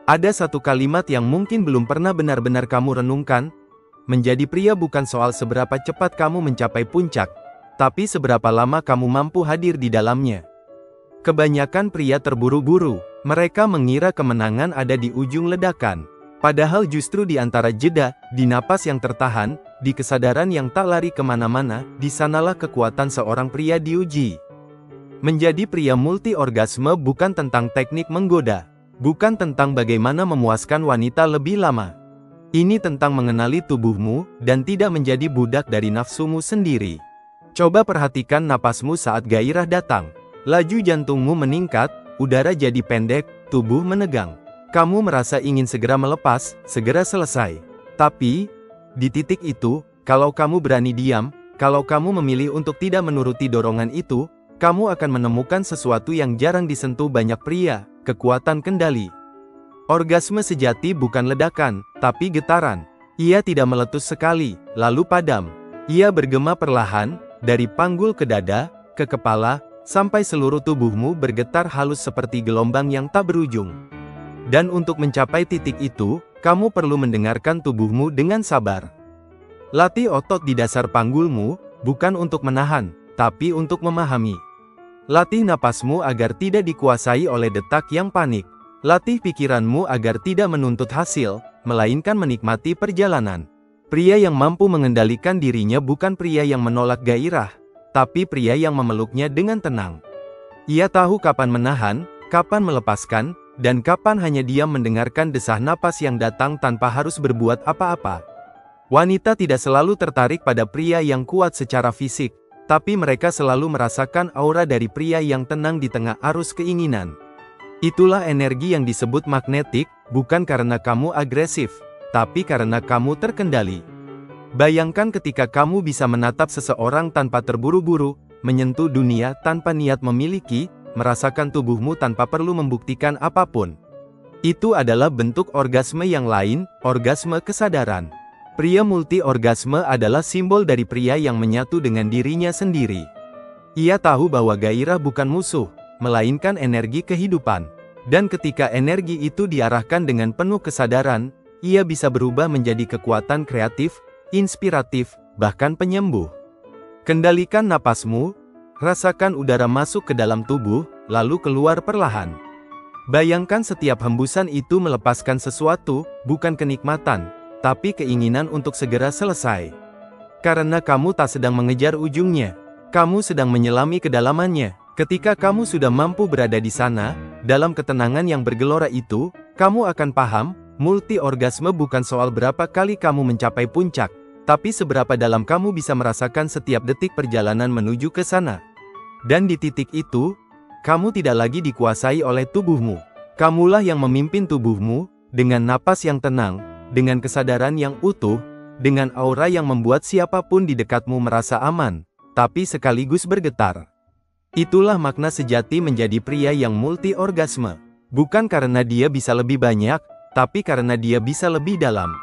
Ada satu kalimat yang mungkin belum pernah benar-benar kamu renungkan. Menjadi pria bukan soal seberapa cepat kamu mencapai puncak, tapi seberapa lama kamu mampu hadir di dalamnya. Kebanyakan pria terburu-buru. Mereka mengira kemenangan ada di ujung ledakan. Padahal justru di antara jeda, di napas yang tertahan, di kesadaran yang tak lari kemana-mana, di sanalah kekuatan seorang pria diuji. Menjadi pria multi-orgasme bukan tentang teknik menggoda. Bukan tentang bagaimana memuaskan wanita lebih lama. Ini tentang mengenali tubuhmu, dan tidak menjadi budak dari nafsumu sendiri. Coba perhatikan napasmu saat gairah datang. Laju jantungmu meningkat, udara jadi pendek, tubuh menegang. Kamu merasa ingin segera melepas, segera selesai. Tapi, di titik itu, kalau kamu berani diam, kalau kamu memilih untuk tidak menuruti dorongan itu, kamu akan menemukan sesuatu yang jarang disentuh banyak pria, kekuatan kendali. Orgasme sejati bukan ledakan, tapi getaran. Ia tidak meletus sekali, lalu padam. Ia bergema perlahan, dari panggul ke dada, ke kepala, sampai seluruh tubuhmu bergetar halus seperti gelombang yang tak berujung. Dan untuk mencapai titik itu, kamu perlu mendengarkan tubuhmu dengan sabar. Latih otot di dasar panggulmu, bukan untuk menahan, tapi untuk memahami. Latih napasmu agar tidak dikuasai oleh detak yang panik. Latih pikiranmu agar tidak menuntut hasil, melainkan menikmati perjalanan. Pria yang mampu mengendalikan dirinya bukan pria yang menolak gairah, tapi pria yang memeluknya dengan tenang. Ia tahu kapan menahan, kapan melepaskan, dan kapan hanya diam mendengarkan desah napas yang datang tanpa harus berbuat apa-apa. Wanita tidak selalu tertarik pada pria yang kuat secara fisik, tapi mereka selalu merasakan aura dari pria yang tenang di tengah arus keinginan. Itulah energi yang disebut magnetik, bukan karena kamu agresif, tapi karena kamu terkendali. Bayangkan ketika kamu bisa menatap seseorang tanpa terburu-buru, menyentuh dunia tanpa niat memiliki, merasakan tubuhmu tanpa perlu membuktikan apapun. Itu adalah bentuk orgasme yang lain, orgasme kesadaran. Pria multi-orgasme adalah simbol dari pria yang menyatu dengan dirinya sendiri. Ia tahu bahwa gairah bukan musuh, melainkan energi kehidupan. Dan ketika energi itu diarahkan dengan penuh kesadaran, ia bisa berubah menjadi kekuatan kreatif, inspiratif, bahkan penyembuh. Kendalikan napasmu, rasakan udara masuk ke dalam tubuh, lalu keluar perlahan. Bayangkan setiap hembusan itu melepaskan sesuatu, bukan kenikmatan, tapi keinginan untuk segera selesai. Karena kamu tak sedang mengejar ujungnya, kamu sedang menyelami kedalamannya. Ketika kamu sudah mampu berada di sana, dalam ketenangan yang bergelora itu, kamu akan paham, multi-orgasme bukan soal berapa kali kamu mencapai puncak, tapi seberapa dalam kamu bisa merasakan setiap detik perjalanan menuju ke sana. Dan di titik itu, kamu tidak lagi dikuasai oleh tubuhmu. Kamulah yang memimpin tubuhmu, dengan napas yang tenang, dengan kesadaran yang utuh, dengan aura yang membuat siapapun di dekatmu merasa aman, tapi sekaligus bergetar. Itulah makna sejati menjadi pria yang multi-orgasme. Bukan karena dia bisa lebih banyak, tapi karena dia bisa lebih dalam.